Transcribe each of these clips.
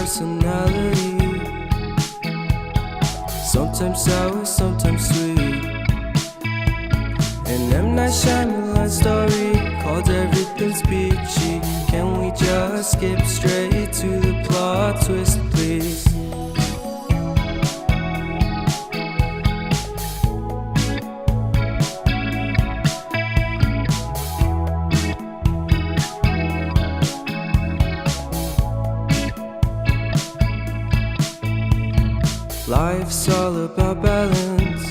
personality. Sometimes sour, sometimes sweet. An M. Night Shyamalan story called Everything's Peachy. Can we just skip straight to the plot twist, please? Life's all about balance,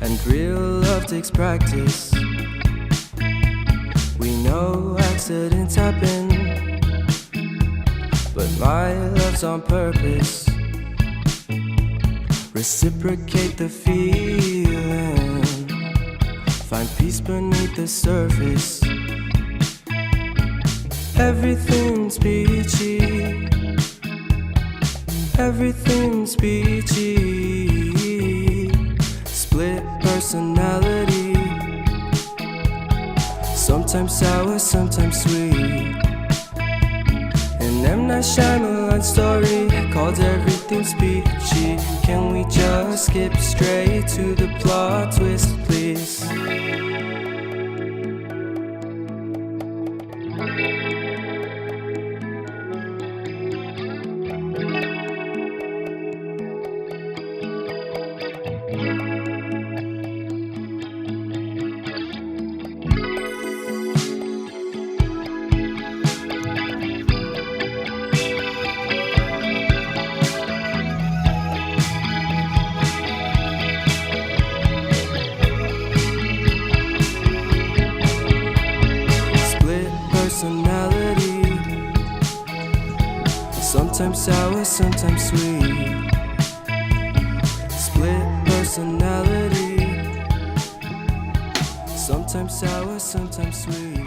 and real love takes practice. We know accidents happen, but my love's on purpose. Reciprocate the feeling, find peace beneath the surface. Everything's peachy. Everything's peachy. Split personality. Sometimes sour, sometimes sweet. An M. Night Shyamalan story called Everything's Peachy. Can we just skip straight to the plot twist, please? Personality. Sometimes sour, sometimes sweet. Split personality. Sometimes sour, sometimes sweet.